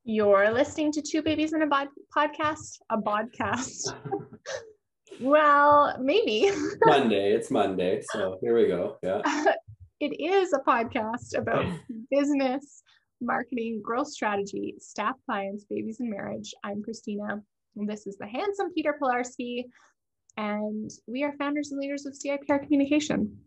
You're listening to Two Babies in a Podcast? A podcast. Well, maybe. It's Monday, so here we go. Yeah. It is a podcast about business, marketing, growth strategy, staff, clients, babies, and marriage. I'm Christina, and this is the handsome Peter Pilarski, and we are founders and leaders of CIPR Communication.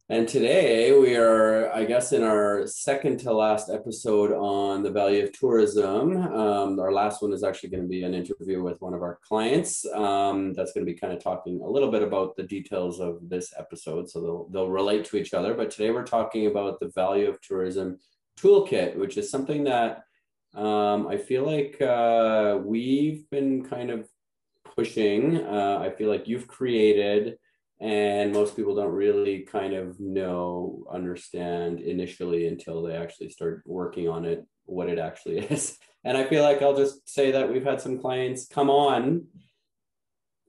And today we are, I guess, in our second to last episode on the value of tourism. Our last one is actually going to be an interview with one of our clients. That's going to be kind of talking a little bit about the details of this episode, so they'll relate to each other. But today we're talking about the value of tourism toolkit, which is something that I feel like we've been kind of pushing. I feel like you've created, and most people don't really kind of understand initially until they actually start working on it, what it actually is. And I feel like I'll just say that we've had some clients come on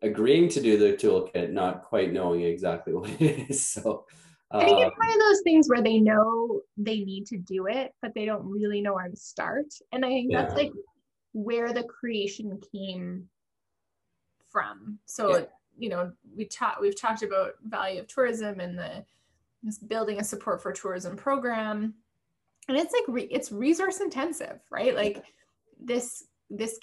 agreeing to do the toolkit, not quite knowing exactly what it is. So I think it's one of those things where they know they need to do it, but they don't really know where to start. And I think that's like where the creation came from. So you know, we've talked about value of tourism and this building a support for tourism program, and it's like it's resource intensive, right? Like this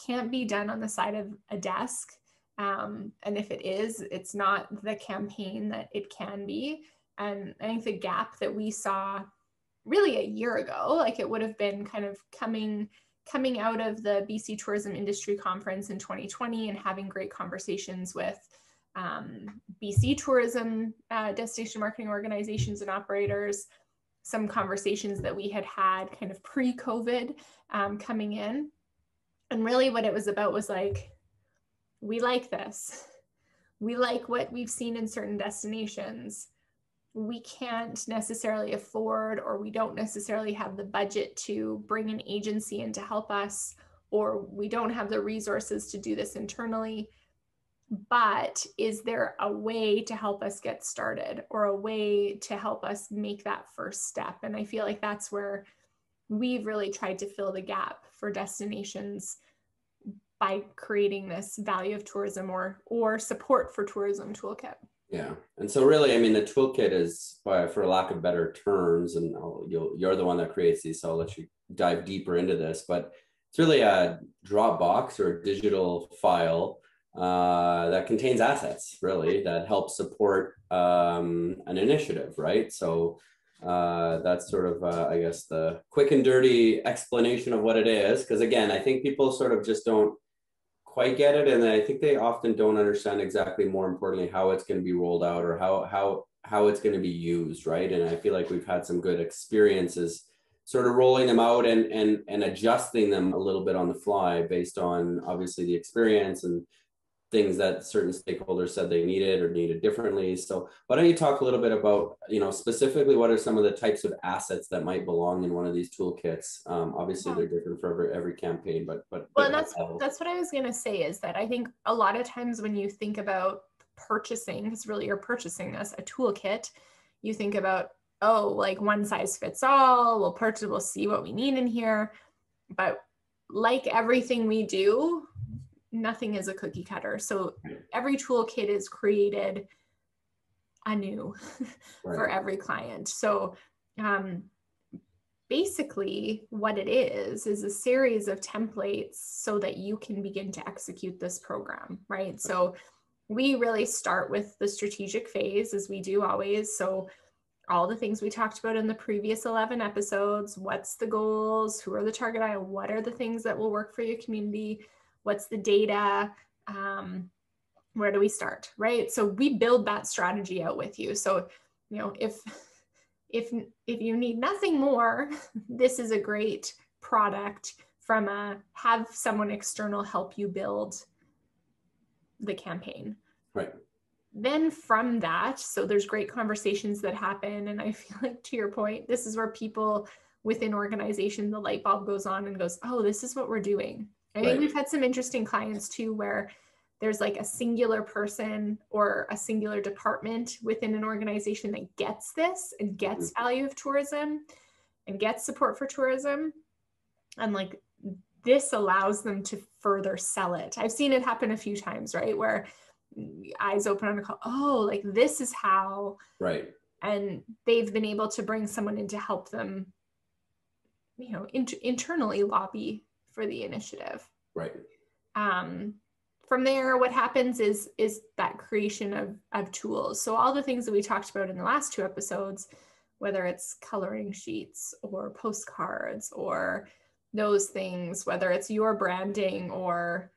can't be done on the side of a desk, and if it is, it's not the campaign that it can be. And I think the gap that we saw really a year ago, like it would have been kind of coming out of the BC Tourism Industry Conference in 2020 and having great conversations with BC tourism destination marketing organizations and operators, some conversations that we had kind of pre-COVID coming in. And really what it was about was like, we like this. We like what we've seen in certain destinations. We can't necessarily afford, or we don't necessarily have the budget to bring an agency in to help us, or we don't have the resources to do this internally. But is there a way to help us get started, or a way to help us make that first step? And I feel like that's where we've really tried to fill the gap for destinations by creating this value of tourism or support for tourism toolkit. Yeah. And so really, I mean, the toolkit is, for lack of better terms, and you're the one that creates these, so I'll let you dive deeper into this, but it's really a Dropbox or a digital file that contains assets, really, that help support an initiative, right? So that's sort of, I guess, the quick and dirty explanation of what it is. Because again, I think people sort of just don't quite get it, and I think they often don't understand exactly, more importantly, how it's going to be rolled out, or how it's going to be used, right? And I feel like we've had some good experiences sort of rolling them out and adjusting them a little bit on the fly based on obviously the experience and things that certain stakeholders said they needed differently. So why don't you talk a little bit about, specifically what are some of the types of assets that might belong in one of these toolkits? Obviously they're different for every campaign, but well, that's what I was going to say, is that I think a lot of times when you think about purchasing, because really you're purchasing a toolkit, you think about, like one size fits all, we'll see what we need in here. But like everything we do, nothing is a cookie cutter. So every toolkit is created anew for every client. So basically what it is a series of templates so that you can begin to execute this program, right? So we really start with the strategic phase, as we do always. So all the things we talked about in the previous 11 episodes, what's the goals, who are the target audience, what are the things that will work for your community, what's the data, where do we start, right? So we build that strategy out with you. So, if you need nothing more, this is a great product have someone external help you build the campaign. Right. Then from that, so there's great conversations that happen. And I feel like, to your point, this is where people within organization, the light bulb goes on and goes, oh, this is what we're doing. I think Right. we've had some interesting clients too, where there's like a singular person or a singular department within an organization that gets this and gets value of tourism and gets support for tourism. And like, this allows them to further sell it. I've seen it happen a few times, right? Where eyes open on a call, oh, like this is how. Right. And they've been able to bring someone in to help them, you know, internally lobby for the initiative. Right. From there, what happens is that creation of tools. So all the things that we talked about in the last 2 episodes, whether it's coloring sheets or postcards or those things, whether it's your branding or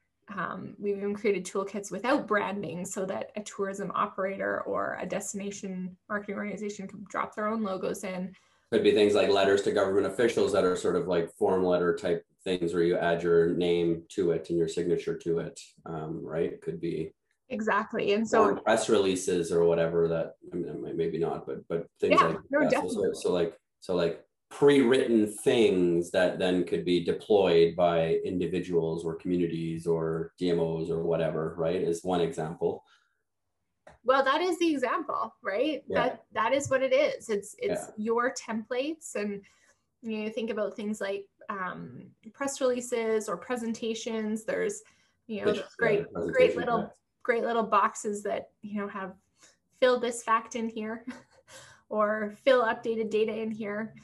we've even created toolkits without branding so that a tourism operator or a destination marketing organization can drop their own logos in. Could be things like letters to government officials that are sort of like form letter type things where you add your name to it and your signature to it, right? Could be exactly. And so press releases or whatever that, I mean, maybe not, but things yeah, like no, that. definitely. So like pre-written things that then could be deployed by individuals or communities or DMOs or whatever, right? Is one example. Well, that is the example, right? Yeah. That is what it is. It's Yeah. your templates, and you know, think about things like press releases or presentations. There's, you know, those great little boxes that, you know, have fill this fact in here or fill updated data in here.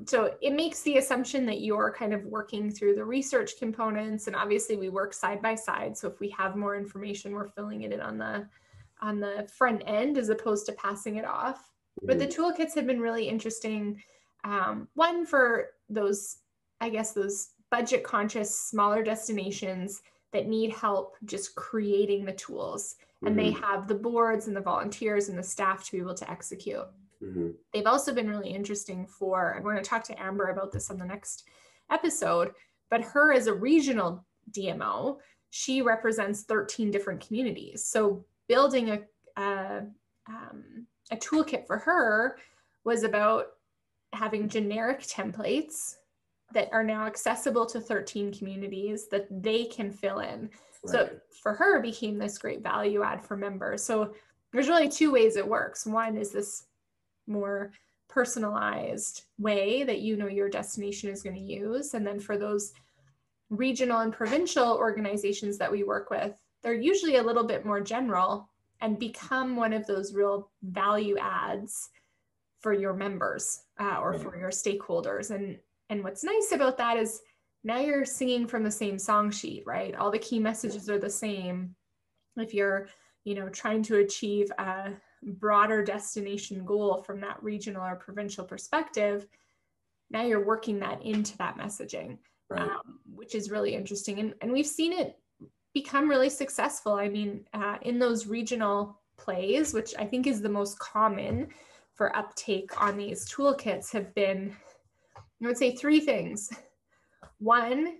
So it makes the assumption that you're kind of working through the research components, and obviously we work side by side. So if we have more information, we're filling it in on the front end as opposed to passing it off. But the toolkits have been really interesting. One for those, I guess, those budget conscious, smaller destinations that need help just creating the tools, and they have the boards and the volunteers and the staff to be able to execute. They've also been really interesting for, and we're going to talk to Amber about this on the next episode, but her as a regional DMO, she represents 13 different communities. So building a toolkit for her was about having generic templates that are now accessible to 13 communities that they can fill in. Right. So for her, it became this great value add for members. So there's really 2 ways it works. One is this more personalized way that you know your destination is going to use. And then for those regional and provincial organizations that we work with, they're usually a little bit more general and become one of those real value adds for your members or for your stakeholders. And what's nice about that is now you're singing from the same song sheet, right? All the key messages are the same. If you're, you know, trying to achieve a broader destination goal from that regional or provincial perspective, now you're working that into that messaging, right. Which is really interesting. And we've seen it become really successful. I mean, in those regional plays, which I think is the most common for uptake on these toolkits, have been, I would say, 3 things. One,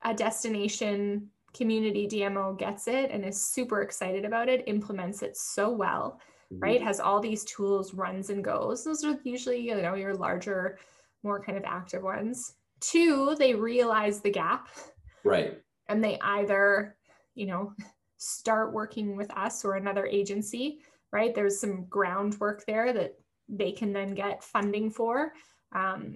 a destination community DMO gets it and is super excited about it, implements it so well, right? Has all these tools, runs and goes. Those are usually, you know, your larger, more kind of active ones. 2, they realize the gap. Right. And they either, you know, start working with us or another agency, right? There's some groundwork there that they can then get funding for.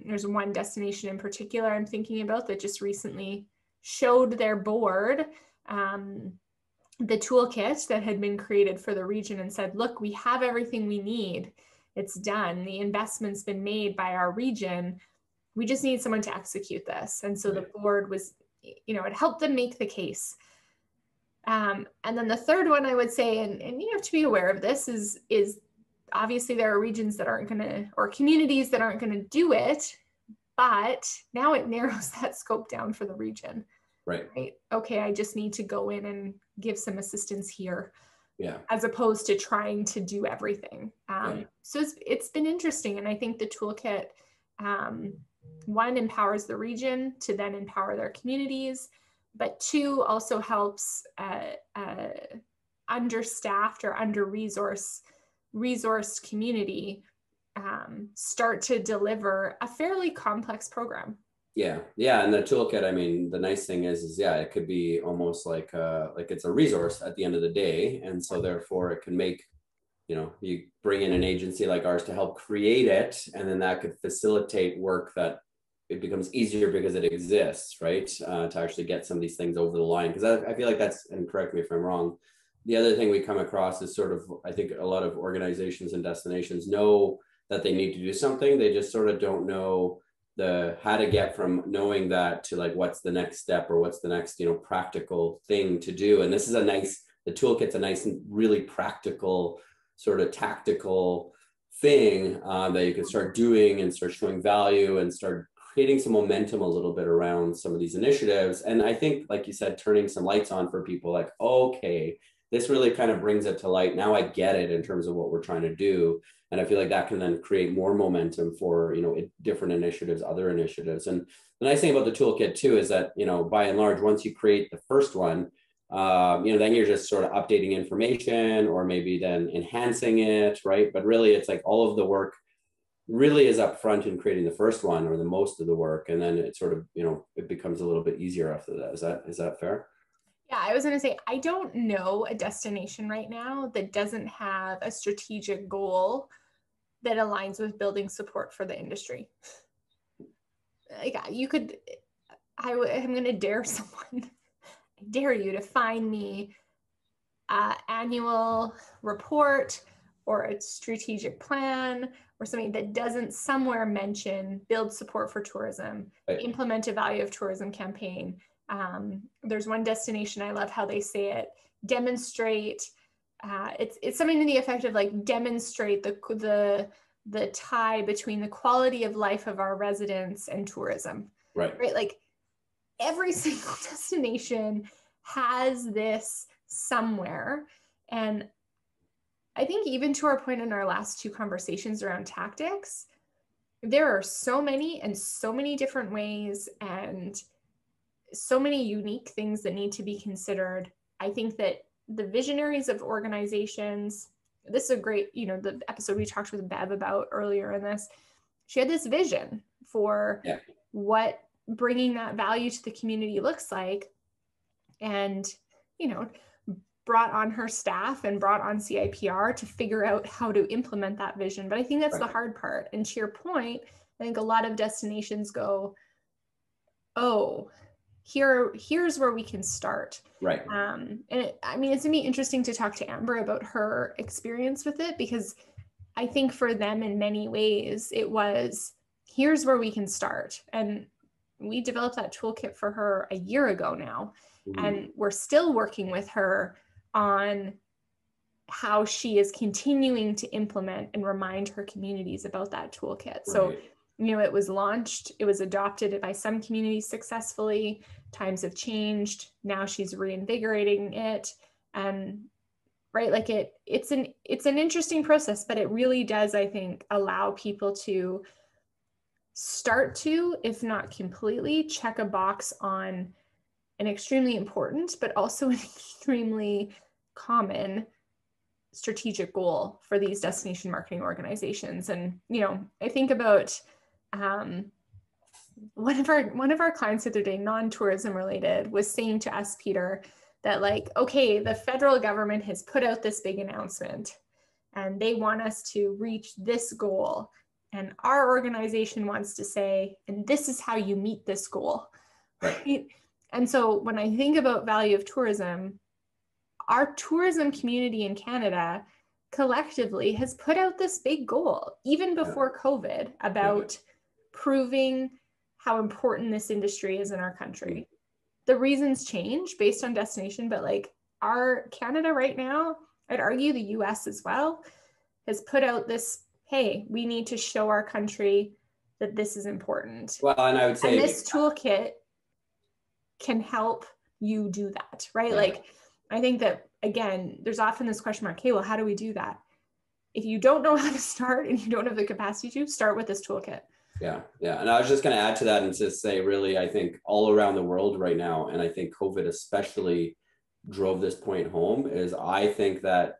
There's one destination in particular I'm thinking about that just recently showed their board the toolkit that had been created for the region and said, look, we have everything we need. It's done. The investment's been made by our region. We just need someone to execute this. And so the board was, you know, it helped them make the case. And then the third one I would say, and you have to be aware of this, is obviously there are regions that aren't going to, or communities that aren't going to do it, but now it narrows that scope down for the region. Right. Okay, I just need to go in and give some assistance here. Yeah. As opposed to trying to do everything. So it's been interesting. And I think the toolkit, one, empowers the region to then empower their communities, but 2, also helps understaffed or under-resourced community start to deliver a fairly complex program. Yeah. Yeah. And the toolkit, I mean, the nice thing is yeah, it could be almost like it's a resource at the end of the day. And so therefore it can make, you bring in an agency like ours to help create it. And then that could facilitate work that it becomes easier because it exists, right? To actually get some of these things over the line. Because I feel like that's, and correct me if I'm wrong, the other thing we come across is sort of, I think a lot of organizations and destinations know that they need to do something. They just sort of don't know the how to get from knowing that to like what's the next step or what's the next practical thing to do. And this is the toolkit's a nice and really practical sort of tactical thing that you can start doing and start showing value and start creating some momentum a little bit around some of these initiatives. And I think, like you said, turning some lights on for people, like, okay, this really kind of brings it to light. Now I get it in terms of what we're trying to do. And I feel like that can then create more momentum for, different initiatives, other initiatives. And the nice thing about the toolkit too, is that, by and large, once you create the first one, then you're just sort of updating information or maybe then enhancing it, right? But really it's like all of the work really is up front in creating the first one or the most of the work. And then it sort of, it becomes a little bit easier after that. Is that fair? Yeah, I was going to say, I don't know a destination right now that doesn't have a strategic goal that aligns with building support for the industry. Like I'm going to dare someone, I dare you to find me an annual report or a strategic plan or something that doesn't somewhere mention build support for tourism, right, implement a value of tourism campaign. There's one destination, I love how they say it, demonstrate, it's something to the effect of like demonstrate the tie between the quality of life of our residents and tourism. Right. Right. Like every single destination has this somewhere. And I think even to our point in our last two conversations around tactics, there are so many and so many different ways and so many unique things that need to be considered. I think that the visionaries of organizations, this is a great, the episode we talked with Bev about earlier in this, she had this vision for what bringing that value to the community looks like. And, brought on her staff and brought on CIPR to figure out how to implement that vision. But I think that's the hard part. And to your point, I think a lot of destinations go, oh, here's where we can start. Right. And it's going to be interesting to talk to Amber about her experience with it, because I think for them in many ways, it was, here's where we can start. And we developed that toolkit for her a year ago now. Mm-hmm. And we're still working with her on how she is continuing to implement and remind her communities about that toolkit. Right. So, it was launched, it was adopted by some communities successfully, times have changed. Now she's reinvigorating it. And right, like it's an interesting process, but it really does, I think, allow people to start to, if not completely, check a box on an extremely important, but also an extremely common strategic goal for these destination marketing organizations. And, I think about one of our clients the other day, non-tourism related, was saying to us, Peter, that like, okay, the federal government has put out this big announcement and they want us to reach this goal. And our organization wants to say, and this is how you meet this goal. Right? And so when I think about value of tourism, our tourism community in Canada collectively has put out this big goal, even before COVID, about proving how important this industry is in our country. The reasons change based on destination, but like our Canada right now, I'd argue the US as well, has put out this, hey, we need to show our country that this is important. Well, and I would say, and this toolkit can help you do that, right? Yeah. Like, I think that, again, there's often this question mark, okay, well, how do we do that? If you don't know how to start and you don't have the capacity to, start with this toolkit. Yeah. And I was just going to add to that and just say, really, I think all around the world right now, and I think COVID especially drove this point home, is I think that,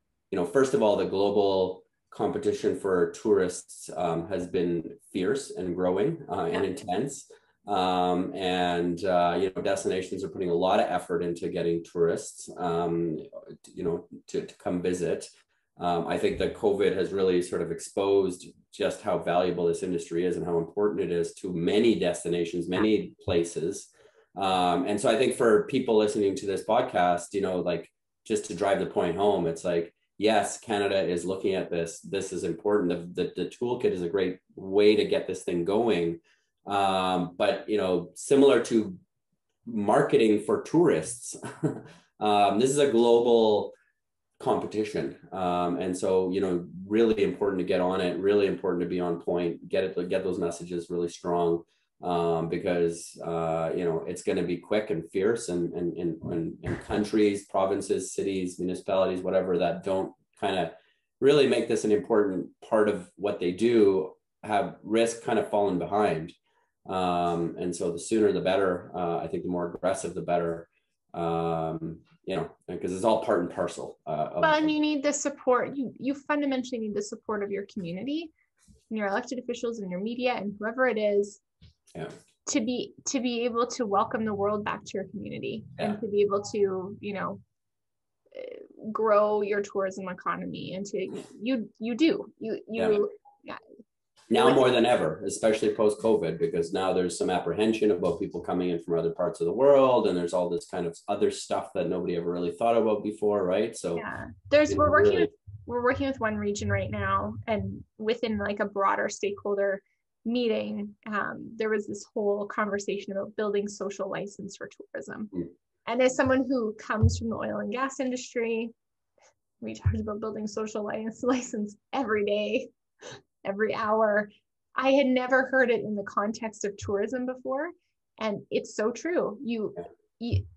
first of all, the global competition for tourists has been fierce and growing and intense. Destinations are putting a lot of effort into getting tourists, to come visit. I think that COVID has really sort of exposed just how valuable this industry is and how important it is to many destinations, many places. And so I think for people listening to this podcast, just to drive the point home, it's like, yes, Canada is looking at this. This is important. The toolkit is a great way to get this thing going. But similar to marketing for tourists, this is a global competition. And so, really important to get on it, really important to be on point, get those messages really strong, because it's going to be quick and fierce, and countries, provinces, cities, municipalities, whatever, that don't kind of really make this an important part of what they do, have risk kind of falling behind. And so the sooner the better. I think the more aggressive the better, because it's all part and parcel. And you need the support. You fundamentally need the support of your community and your elected officials and your media and whoever it is, to be able to welcome the world back to your community, and to be able to grow your tourism economy. And now more than ever, especially post-COVID, because now there's some apprehension about people coming in from other parts of the world, and there's all this kind of other stuff that nobody ever really thought about before, right? So we're working with one region right now, and within like a broader stakeholder meeting, there was this whole conversation about building social license for tourism. And as someone who comes from the oil and gas industry, we talked about building social license every day, every hour. I had never heard it in the context of tourism before. And it's so true. You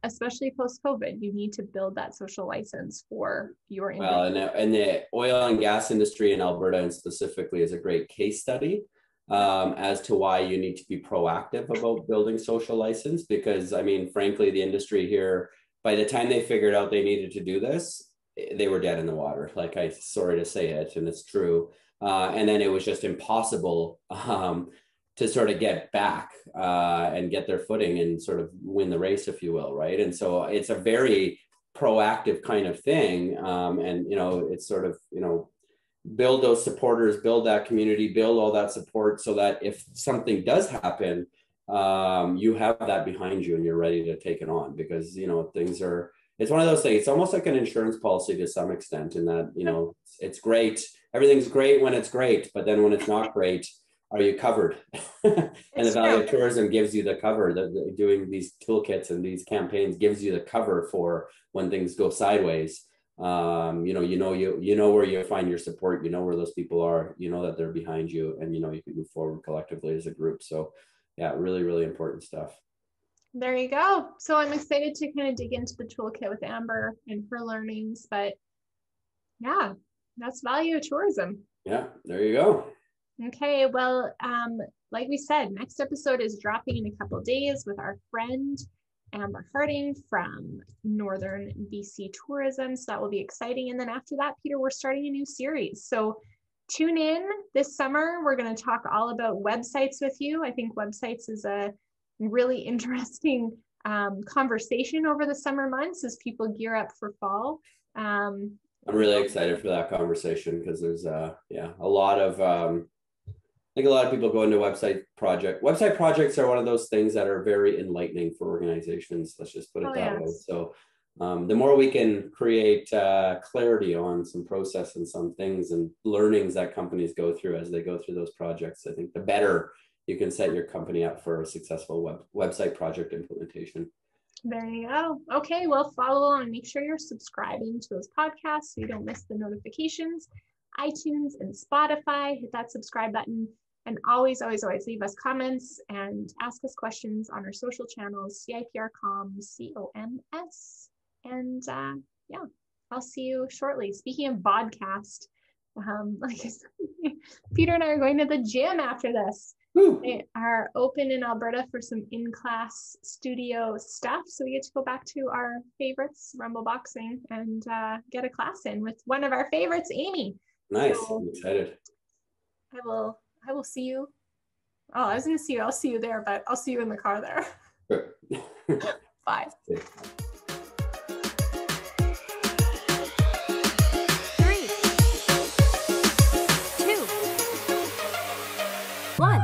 especially post-COVID, you need to build that social license for your industry. Well, and the oil and gas industry in Alberta, and specifically, is a great case study as to why you need to be proactive about building social license. Because, frankly, the industry here, by the time they figured out they needed to do this, they were dead in the water. Like, I'm sorry to say it, and it's true. And then it was just impossible to sort of get back and get their footing and sort of win the race, if you will, right? And so it's a very proactive kind of thing. It's sort of, build those supporters, build that community, build all that support, so that if something does happen, you have that behind you and you're ready to take it on. Because, it's one of those things. It's almost like an insurance policy to some extent, in that, it's great. Everything's great when it's great, but then when it's not great, are you covered? And the value of tourism gives you the cover. Doing these toolkits and these campaigns gives you the cover for when things go sideways. You know where you find your support. You know where those people are. You know that they're behind you, and you can move forward collectively as a group. So, yeah, really, really important stuff. There you go. So I'm excited to kind of dig into the toolkit with Amber and her learnings. But yeah, that's value of tourism. Yeah, there you go. Okay, well, like we said, next episode is dropping in a couple of days with our friend Amber Harding from Northern BC Tourism. So that will be exciting. And then after that, Peter, we're starting a new series. So tune in this summer. We're going to talk all about websites with you. I think websites is a really interesting conversation over the summer months as people gear up for fall. I'm really excited for that conversation, because there's a lot of I think a lot of people go into website projects. Website projects are one of those things that are very enlightening for organizations. Let's just put it that way. So the more we can create clarity on some process and some things and learnings that companies go through as they go through those projects, I think the better you can set your company up for a successful website project implementation. There you go. Okay, well, follow along. Make sure you're subscribing to those podcasts so you don't miss the notifications. iTunes and Spotify, hit that subscribe button. And always, always, always leave us comments and ask us questions on our social channels, CIPR.com, COMS. And I'll see you shortly. Speaking of podcast, like I said, Peter and I are going to the gym after this. Woo. They are open in Alberta for some in-class studio stuff. So we get to go back to our favorites, Rumble Boxing, and get a class in with one of our favorites, Amy. Nice. So I'm excited. I will see you. Oh, I was gonna see you. I'll see you there, but I'll see you in the car there. Sure. Bye. Three, two, one.